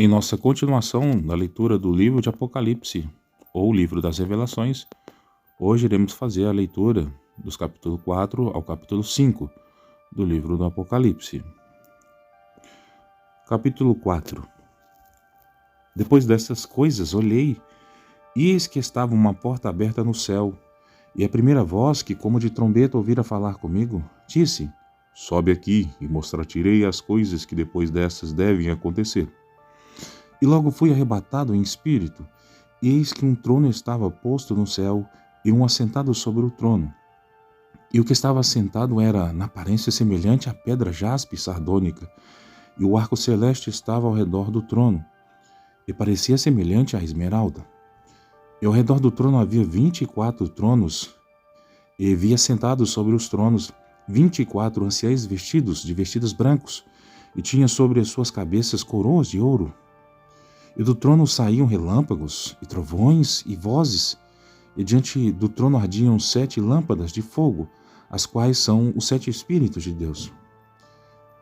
Em nossa continuação da leitura do livro de Apocalipse, ou livro das Revelações, hoje iremos fazer a leitura dos capítulo 4 ao capítulo 5 do livro do Apocalipse. Capítulo 4. Depois dessas coisas olhei, e eis que estava uma porta aberta no céu, e a primeira voz que como de trombeta ouvira falar comigo, disse: Sobe aqui e mostrar-te-ei as coisas que depois dessas devem acontecer. E logo fui arrebatado em espírito, e eis que um trono estava posto no céu, e um assentado sobre o trono. E o que estava assentado era, na aparência, semelhante à pedra jaspe sardônica, e o arco celeste estava ao redor do trono, e parecia semelhante à esmeralda. E ao redor do trono havia 24 tronos, e vi assentados sobre os tronos 24 anciães vestidos de vestidos brancos, e tinha sobre as suas cabeças coroas de ouro. E do trono saíam relâmpagos, e trovões, e vozes, e diante do trono ardiam 7 lâmpadas de fogo, as quais são os 7 Espíritos de Deus.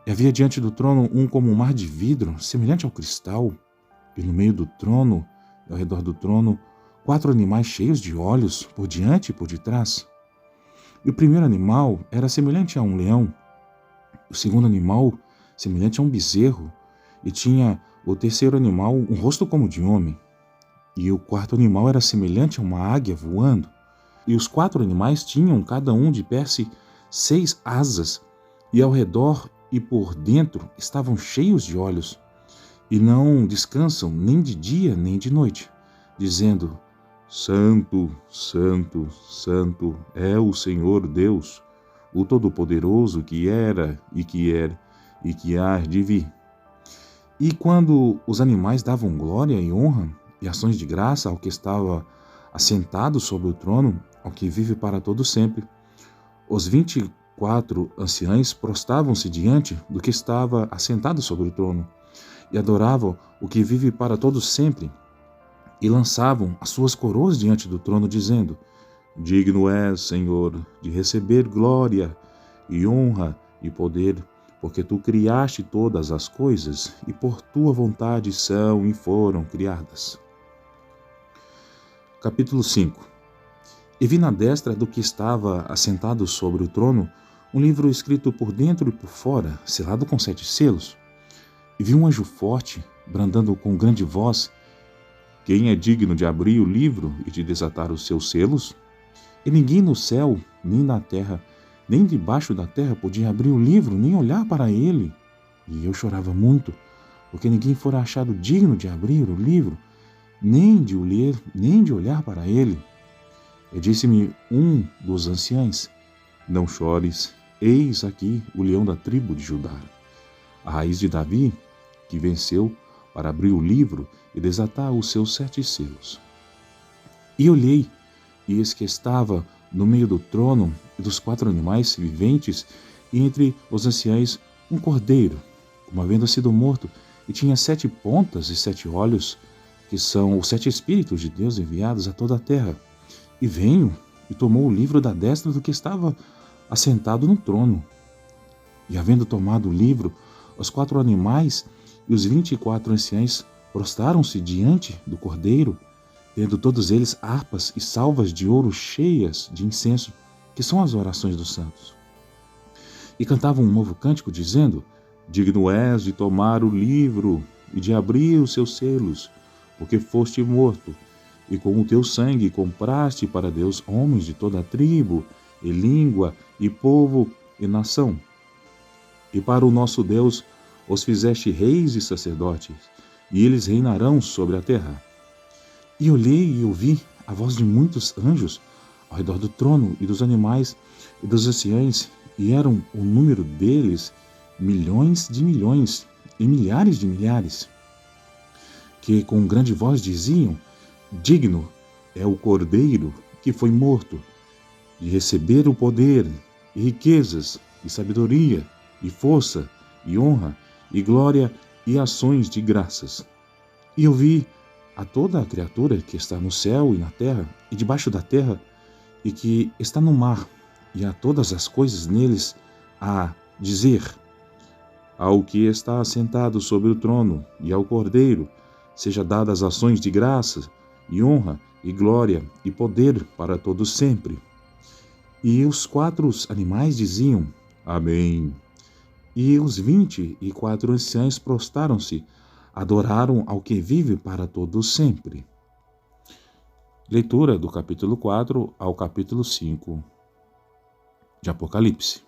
E havia diante do trono um como um mar de vidro, semelhante ao cristal, e no meio do trono, e ao redor do trono, 4 animais cheios de olhos, por diante e por detrás. E o primeiro animal era semelhante a um leão, o segundo animal semelhante a um bezerro, e tinha o terceiro animal um rosto como de homem, e o quarto animal era semelhante a uma águia voando, e os 4 animais tinham cada um de per si 6 asas, e ao redor e por dentro estavam cheios de olhos, e não descansam nem de dia nem de noite, dizendo: Santo, Santo, Santo é o Senhor Deus, o Todo-Poderoso, que era e que é e que há de vir. E quando os animais davam glória e honra e ações de graça ao que estava assentado sobre o trono, ao que vive para todo sempre, os 24 anciães prostravam-se diante do que estava assentado sobre o trono e adoravam o que vive para todo sempre, e lançavam as suas coroas diante do trono, dizendo: Digno és, Senhor, de receber glória e honra e poder, porque tu criaste todas as coisas, e por tua vontade são e foram criadas. Capítulo 5. E vi na destra do que estava assentado sobre o trono um livro escrito por dentro e por fora, selado com 7 selos. E vi um anjo forte, bradando com grande voz: Quem é digno de abrir o livro e de desatar os seus selos? E ninguém no céu, nem na terra, nem debaixo da terra podia abrir o livro, nem olhar para ele. E eu chorava muito, porque ninguém fora achado digno de abrir o livro, nem de o ler, nem de olhar para ele. E disse-me um dos anciães: Não chores, eis aqui o leão da tribo de Judá, a raiz de Davi, que venceu para abrir o livro e desatar os seus 7 selos. E olhei, e eis que estava no meio do trono e dos 4 animais viventes, e entre os anciães um cordeiro, como havendo sido morto, e tinha 7 pontas e 7 olhos, que são os 7 Espíritos de Deus enviados a toda a terra. E veio e tomou o livro da destra do que estava assentado no trono. E havendo tomado o livro, os 4 animais e os 24 anciães prostraram-se diante do cordeiro, tendo todos eles harpas e salvas de ouro cheias de incenso, que são as orações dos santos. E cantavam um novo cântico, dizendo: Digno és de tomar o livro e de abrir os seus selos, porque foste morto, e com o teu sangue compraste para Deus homens de toda a tribo, e língua, e povo, e nação. E para o nosso Deus os fizeste reis e sacerdotes, e eles reinarão sobre a terra. E olhei e ouvi a voz de muitos anjos ao redor do trono e dos animais e dos anciães, e eram o número deles milhões de milhões e milhares de milhares, que com grande voz diziam: Digno é o Cordeiro que foi morto de receber o poder e riquezas e sabedoria e força e honra e glória e ações de graças. E eu vi a toda a criatura que está no céu e na terra e debaixo da terra e que está no mar, e a todas as coisas neles, a dizer: Ao que está assentado sobre o trono e ao Cordeiro seja dadas ações de graça e honra e glória e poder para todos sempre. E os 4 animais diziam: Amém. E os 24 anciãos prostaram-se, adoraram ao que vive para todos sempre. Leitura do capítulo 4 ao capítulo 5 de Apocalipse.